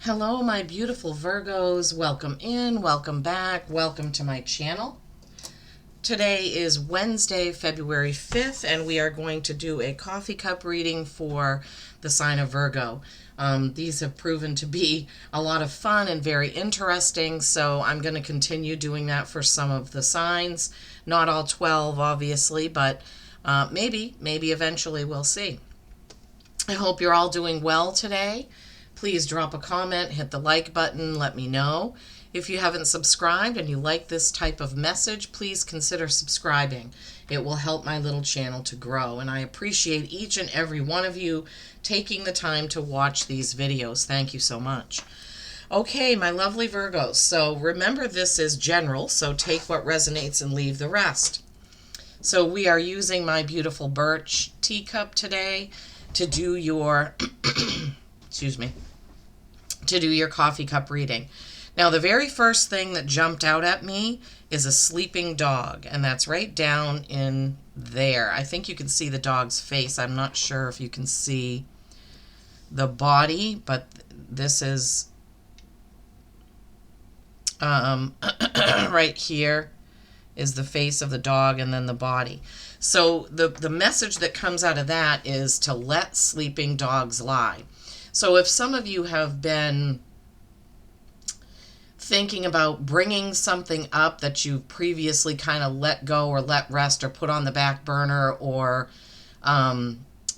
Hello, my beautiful Virgos. Welcome in, welcome back, welcome to my channel. Today is Wednesday, February 5th, and we are going to do a coffee cup reading for the sign of Virgo. These have proven to be a lot of fun and very interesting, so I'm going to continue doing that for some of the signs. Not all 12, obviously, but maybe eventually we'll see. I hope you're all doing well today. Please drop a comment, hit the like button, let me know. If you haven't subscribed and you like this type of message, please consider subscribing. It will help my little channel to grow, and I appreciate each and every one of you taking the time to watch these videos. Thank you so much. Okay, my lovely Virgos, so remember this is general, so take what resonates and leave the rest. So we are using my beautiful birch teacup today to do your excuse me, to do your coffee cup reading. Now, the very first thing that jumped out at me is a sleeping dog, and that's right down in there. I think you can see the dog's face. I'm not sure if you can see the body, but this is right here is the face of the dog and then the body. So the message that comes out of that is to let sleeping dogs lie. So if some of you have been thinking about bringing something up that you previously kind of let go or let rest or put on the back burner, or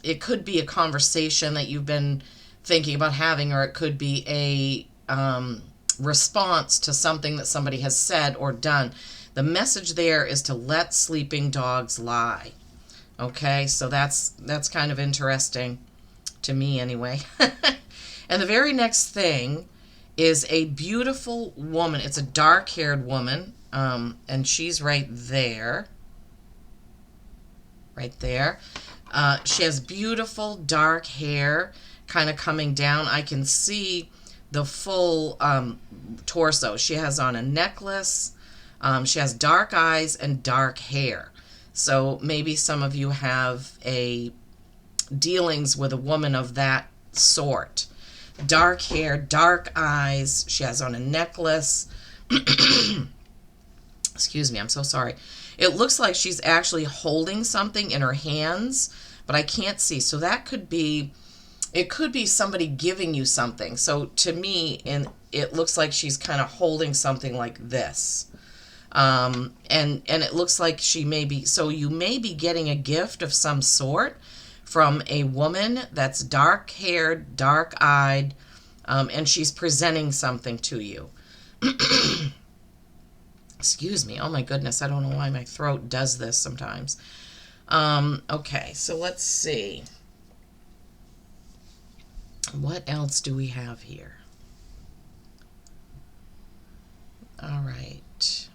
it could be a conversation that you've been thinking about having, or it could be a response to something that somebody has said or done. The message there is to let sleeping dogs lie. Okay, so that's kind of interesting to me anyway. And the very next thing is a beautiful woman. It's a dark-haired woman, and she's right there. Right there. She has beautiful dark hair kind of coming down. I can see the full torso. She has on a necklace. She has dark eyes and dark hair. So maybe some of you have dealings with a woman of that sort. Dark hair, dark eyes. She has on a necklace. Excuse me, I'm so sorry. It looks like she's actually holding something in her hands, but I can't see. So it could be somebody giving you something. So to me, it looks like she's kind of holding something like this. And it looks like you may be getting a gift of some sort from a woman that's dark-haired, dark-eyed, and she's presenting something to you. Excuse me. Oh, my goodness. I don't know why my throat does this sometimes. Okay, so let's see. What else do we have here? All right.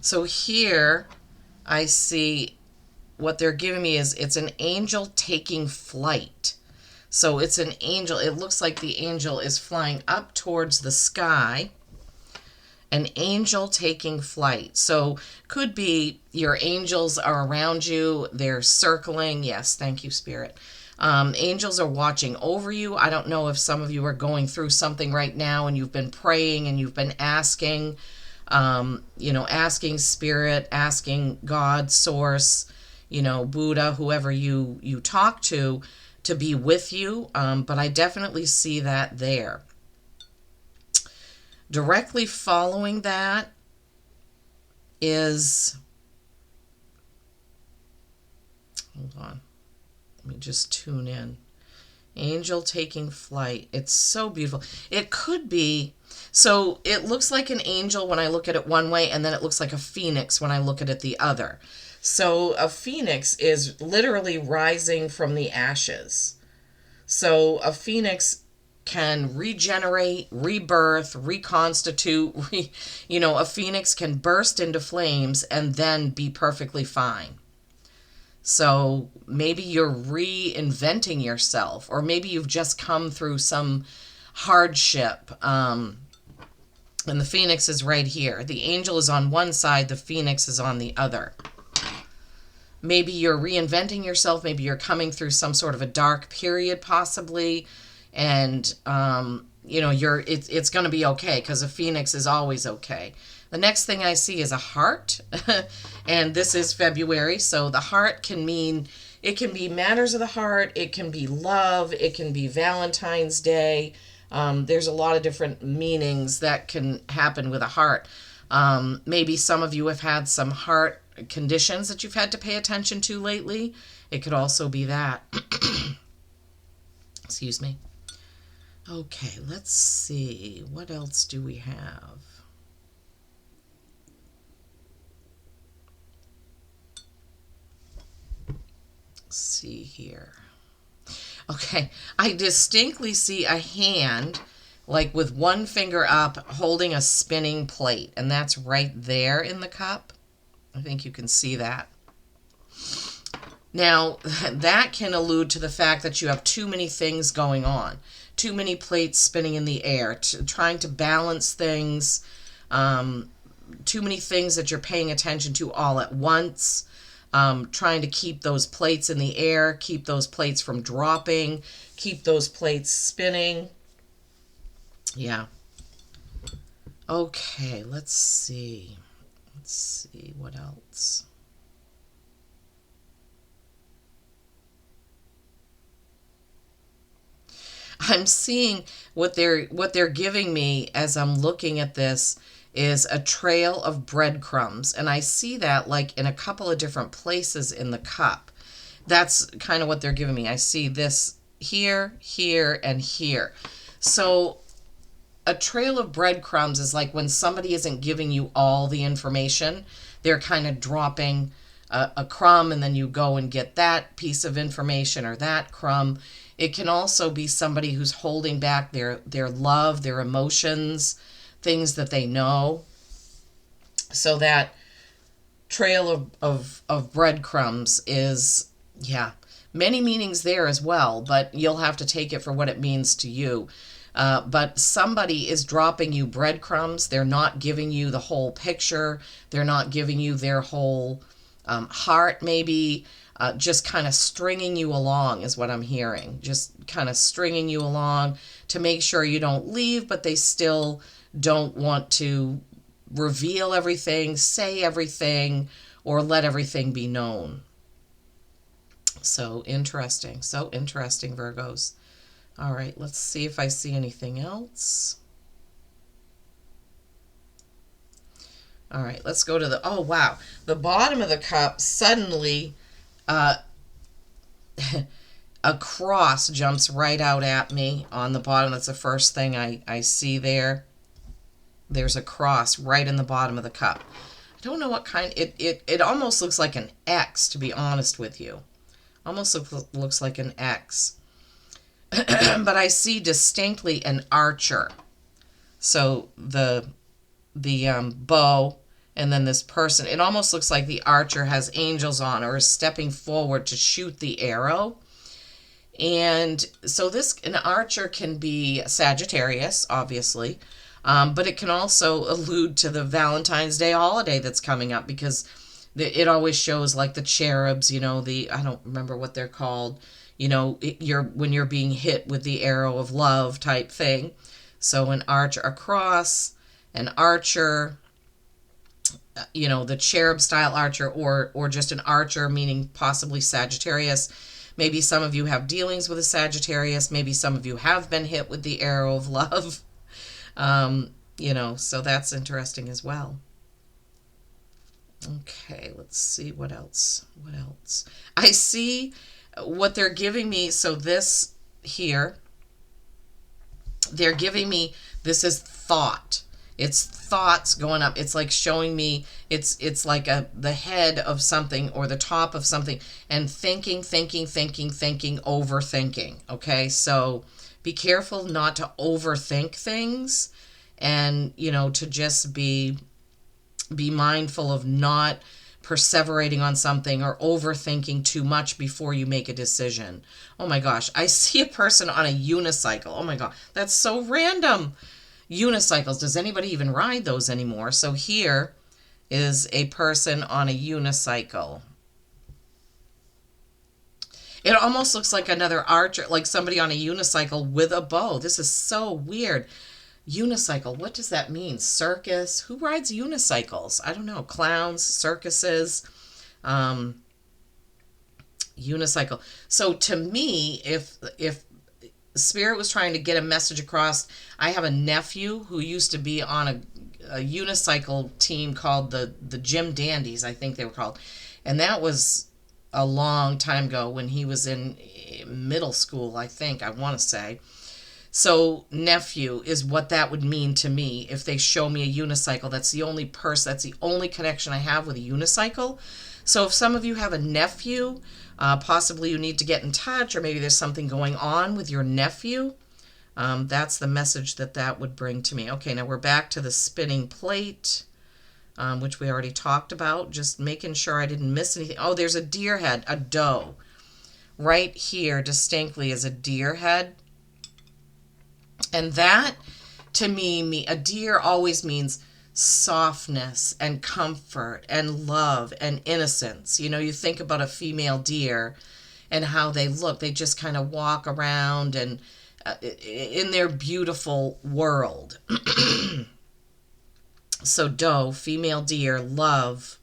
So here I see what they're giving me is it's an angel taking flight. So it's an angel. It looks like the angel is flying up towards the sky. An angel taking flight. So could be your angels are around you. They're circling. Yes, thank you, Spirit. Angels are watching over you. I don't know if some of you are going through something right now and you've been praying and you've been asking, asking Spirit, asking God, Source, Buddha, whoever you talk to be with you. But I definitely see that there. Directly following that is, hold on, let me just tune in. Angel taking flight. It's so beautiful. It could be, so it looks like an angel when I look at it one way, and then it looks like a phoenix when I look at it the other. So a phoenix is literally rising from the ashes. So a phoenix can regenerate, rebirth, reconstitute. A phoenix can burst into flames and then be perfectly fine. So maybe you're reinventing yourself, or maybe you've just come through some hardship. And the phoenix is right here. The angel is on one side, the phoenix is on the other. maybe you're reinventing yourself. Maybe you're coming through some sort of a dark period, possibly, and it's going to be okay because a phoenix is always okay. The next thing I see is a heart, and this is February, so the heart can mean, it can be matters of the heart, it can be love, it can be Valentine's Day. There's a lot of different meanings that can happen with a heart. Maybe some of you have had some heart conditions that you've had to pay attention to lately. It could also be that. Excuse me. Okay, let's see. What else do we have? Let's see here. Okay, I distinctly see a hand, like with one finger up, holding a spinning plate, and that's right there in the cup. I think you can see that. Now, that can allude to the fact that you have too many things going on, too many plates spinning in the air, trying to balance things, too many things that you're paying attention to all at once, trying to keep those plates in the air, keep those plates from dropping, keep those plates spinning. Yeah. Okay, let's see. Let's see what else. I'm seeing what they're giving me as I'm looking at this is a trail of breadcrumbs, and I see that like in a couple of different places in the cup. That's kind of what they're giving me. I see this here, here, and here. So a trail of breadcrumbs is like when somebody isn't giving you all the information, they're kind of dropping a crumb, and then you go and get that piece of information or that crumb. It can also be somebody who's holding back their love, their emotions, things that they know. So that trail of breadcrumbs is, yeah, many meanings there as well, but you'll have to take it for what it means to you. But somebody is dropping you breadcrumbs. They're not giving you the whole picture. They're not giving you their whole heart, maybe. Just kind of stringing you along is what I'm hearing. Just kind of stringing you along to make sure you don't leave, but they still don't want to reveal everything, say everything, or let everything be known. So interesting, Virgos. All right, let's see if I see anything else. All right, let's go to oh wow, the bottom of the cup suddenly, a cross jumps right out at me on the bottom. That's the first thing I see there. There's a cross right in the bottom of the cup. I don't know what kind. It almost looks like an X, to be honest with you. Almost looks like an X. But I see distinctly an archer. So the bow, and then this person, it almost looks like the archer has angels on or is stepping forward to shoot the arrow. And so an archer can be Sagittarius, obviously, but it can also allude to the Valentine's Day holiday that's coming up, because it always shows like the cherubs, I don't remember what they're called, when you're being hit with the arrow of love type thing. So an archer, a cross, an archer, the cherub style archer, or just an archer, meaning possibly Sagittarius. Maybe some of you have dealings with a Sagittarius. Maybe some of you have been hit with the arrow of love. So that's interesting as well. Okay, let's see what else. I see what they're giving me. So this here, they're giving me, this is thought. It's thoughts going up. It's like showing me, it's like the head of something or the top of something, and thinking, overthinking. Okay, so be careful not to overthink things, and to just be mindful of not perseverating on something or overthinking too much before you make a decision. Oh my gosh, I see a person on a unicycle. Oh my god, that's so random. Unicycles, does anybody even ride those anymore? So here is a person on a unicycle. It almost looks like another archer, like somebody on a unicycle with a bow. This is so weird. Unicycle, what does that mean? Circus? Who rides unicycles? I don't know. Clowns, circuses, um, unicycle. So to me, if Spirit was trying to get a message across, I have a nephew who used to be on a unicycle team called the Jim Dandies, I think they were called. And that was a long time ago when he was in middle school, I think, I want to say. So nephew is what that would mean to me if they show me a unicycle. That's the only that's the only connection I have with a unicycle. So if some of you have a nephew, possibly you need to get in touch, or maybe there's something going on with your nephew. That's the message that would bring to me. Okay, now we're back to the spinning plate, which we already talked about. Just making sure I didn't miss anything. Oh, there's a deer head, a doe. Right here distinctly is a deer head. And that, to me, a deer always means softness and comfort and love and innocence. You know, you think about a female deer and how they look. They just kind of walk around and in their beautiful world. So doe, female deer, love,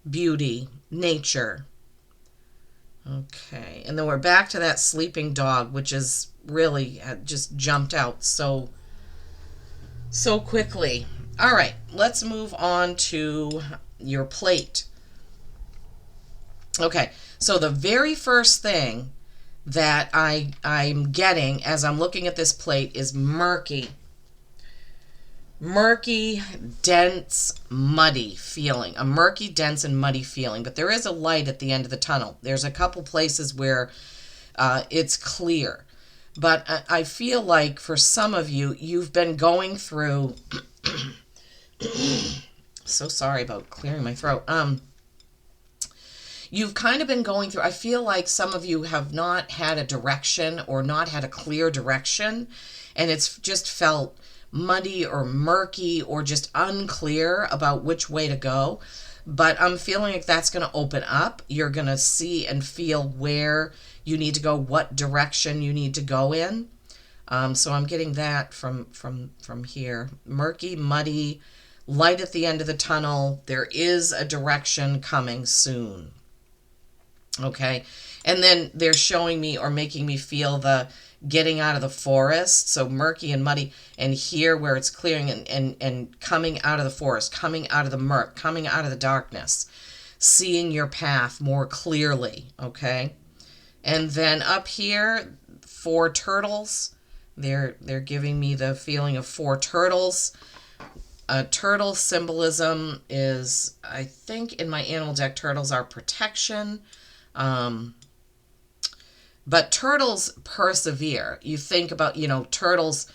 beauty, nature. Okay, and then we're back to that sleeping dog, which is really just jumped out so quickly. All right, let's move on to your plate. Okay, so the very first thing that I'm getting as I'm looking at this plate is murky. Murky, dense, muddy feeling. A murky, dense, and muddy feeling. But there is a light at the end of the tunnel. There's a couple places where it's clear. But I feel like for some of you, you've been going through... So sorry about clearing my throat. You've kind of been going through... I feel like some of you have not had a direction or not had a clear direction. And it's just felt muddy or murky or just unclear about which way to go. But I'm feeling like that's going to open up. You're going to see and feel where you need to go, what direction you need to go in. So I'm getting that from here. Murky, muddy, light at the end of the tunnel. There is a direction coming soon. Okay. And then they're showing me or making me feel the getting out of the forest. So murky and muddy. And here where it's clearing and coming out of the forest, coming out of the murk, coming out of the darkness, seeing your path more clearly. Okay. And then up here, 4 turtles. They're giving me the feeling of 4 turtles. Turtle symbolism is, I think in my animal deck, turtles are protection. But turtles persevere. You think about, turtles,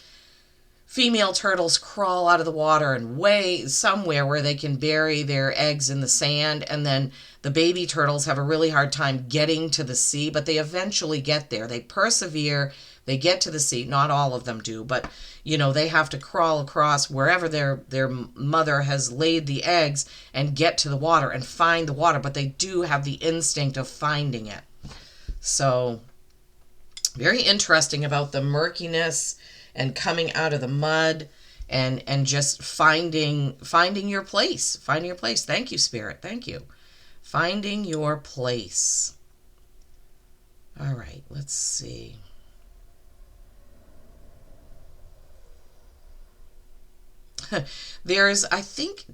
female turtles crawl out of the water and way somewhere where they can bury their eggs in the sand. And then the baby turtles have a really hard time getting to the sea, but they eventually get there. They persevere. They get to the sea. Not all of them do, but, they have to crawl across wherever their mother has laid the eggs and get to the water and find the water. But they do have the instinct of finding it. So very interesting about the murkiness and coming out of the mud and just finding your place. Finding your place. Thank you, Spirit. Thank you. Finding your place. All right, let's see. There's, I think,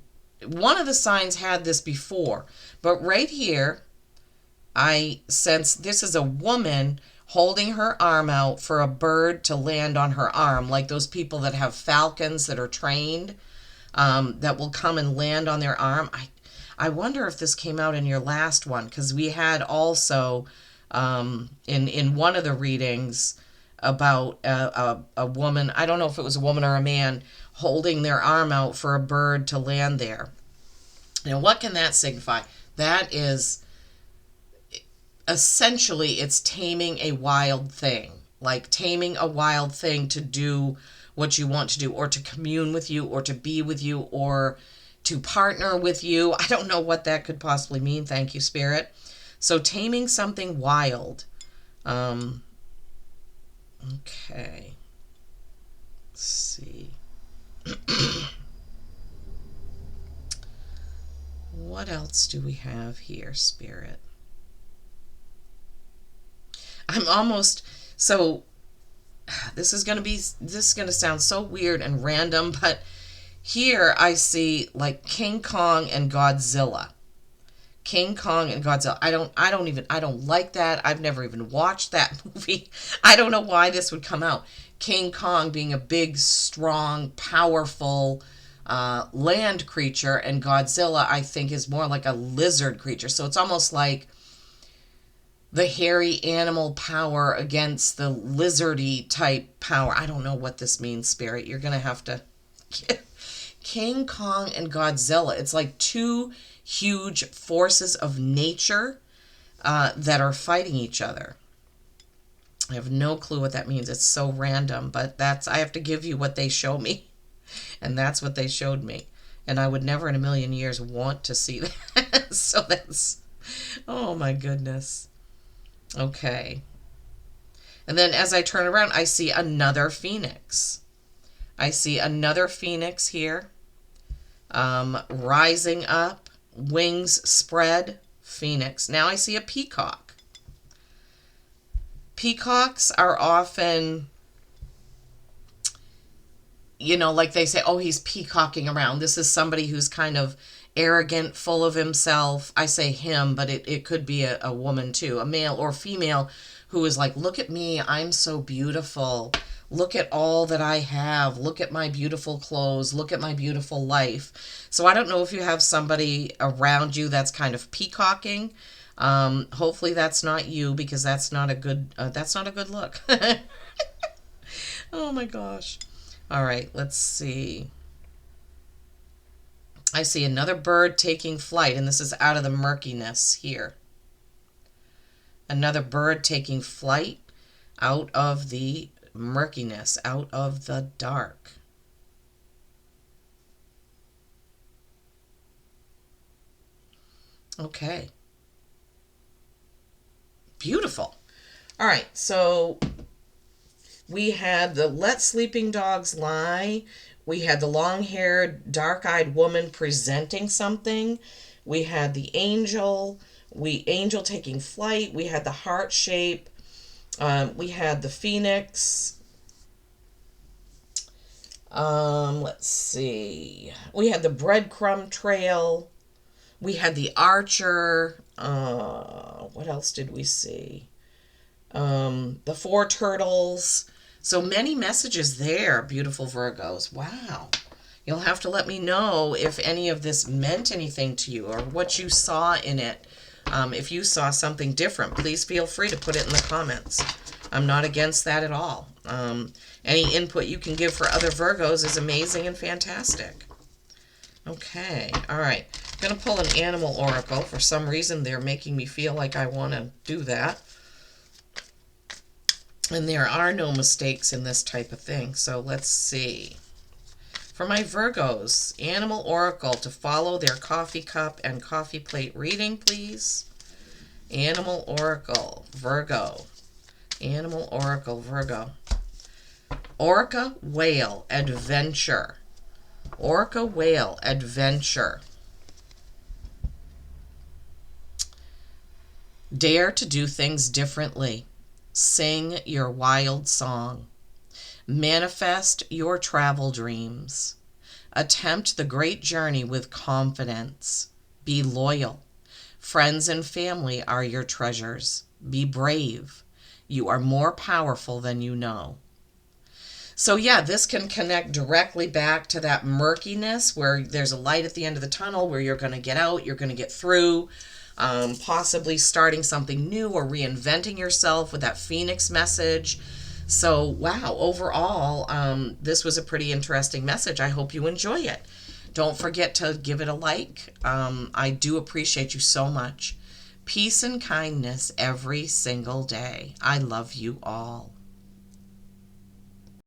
one of the signs had this before, but right here, I sense this is a woman holding her arm out for a bird to land on her arm, like those people that have falcons that are trained, that will come and land on their arm. I wonder if this came out in your last one, because we had also in one of the readings about a woman, I don't know if it was a woman or a man, holding their arm out for a bird to land there. Now, what can that signify? That is, essentially, it's taming a wild thing. Like taming a wild thing to do what you want to do, or to commune with you, or to be with you, or to partner with you. I don't know what that could possibly mean. Thank you, Spirit. So taming something wild. Okay. Let's see. What else do we have here, Spirit? I'm almost, so this is going to sound so weird and random, but here I see like King Kong and Godzilla. King Kong and Godzilla. I don't like that. I've never even watched that movie. I don't know why this would come out. King Kong being a big, strong, powerful land creature, and Godzilla, I think, is more like a lizard creature. So it's almost like the hairy animal power against the lizardy type power. I don't know what this means, Spirit. You're going to have to... King Kong and Godzilla. It's like two huge forces of nature that are fighting each other. I have no clue what that means. It's so random, but I have to give you what they show me. And that's what they showed me. And I would never in a million years want to see that. So that's... Oh my goodness. Okay. And then as I turn around, I see another phoenix. I see another phoenix here. Rising up, wings spread, phoenix. Now I see a peacock. Peacocks are often, like they say, oh, he's peacocking around. This is somebody who's kind of arrogant, full of himself. I say him, but it could be a woman too, a male or female who is like, look at me, I'm so beautiful. Look at all that I have. Look at my beautiful clothes. Look at my beautiful life. So I don't know if you have somebody around you that's kind of peacocking. Hopefully that's not you, because that's not a good look. Oh my gosh. All right, let's see. I see another bird taking flight, and this is out of the murkiness here. Another bird taking flight out of the murkiness, out of the dark. Okay. Beautiful. All right, so we had the Let Sleeping Dogs Lie. We had the long-haired, dark-eyed woman presenting something. We had the angel. Angel taking flight. We had the heart shape. We had the phoenix. Let's see. We had the breadcrumb trail. We had the archer. What else did we see? The four turtles. So many messages there, beautiful Virgos. Wow. You'll have to let me know if any of this meant anything to you or what you saw in it. If you saw something different, please feel free to put it in the comments. I'm not against that at all. Any input you can give for other Virgos is amazing and fantastic. Okay, all right. I'm going to pull an animal oracle. For some reason, they're making me feel like I want to do that. And there are no mistakes in this type of thing. So let's see. For my Virgos, animal oracle to follow their coffee cup and coffee plate reading, please. Animal oracle, Virgo. Animal oracle, Virgo. Orca whale adventure. Orca whale adventure. Dare to do things differently. Sing your wild song. Manifest your travel dreams. Attempt the great journey with confidence. Be loyal. Friends and family are your treasures. Be brave. You are more powerful than you know. So yeah, this can connect directly back to that murkiness where there's a light at the end of the tunnel where you're going to get out, you're going to get through. Possibly starting something new or reinventing yourself with that Phoenix message. So, wow, overall, this was a pretty interesting message. I hope you enjoy it. Don't forget to give it a like. I do appreciate you so much. Peace and kindness every single day. I love you all.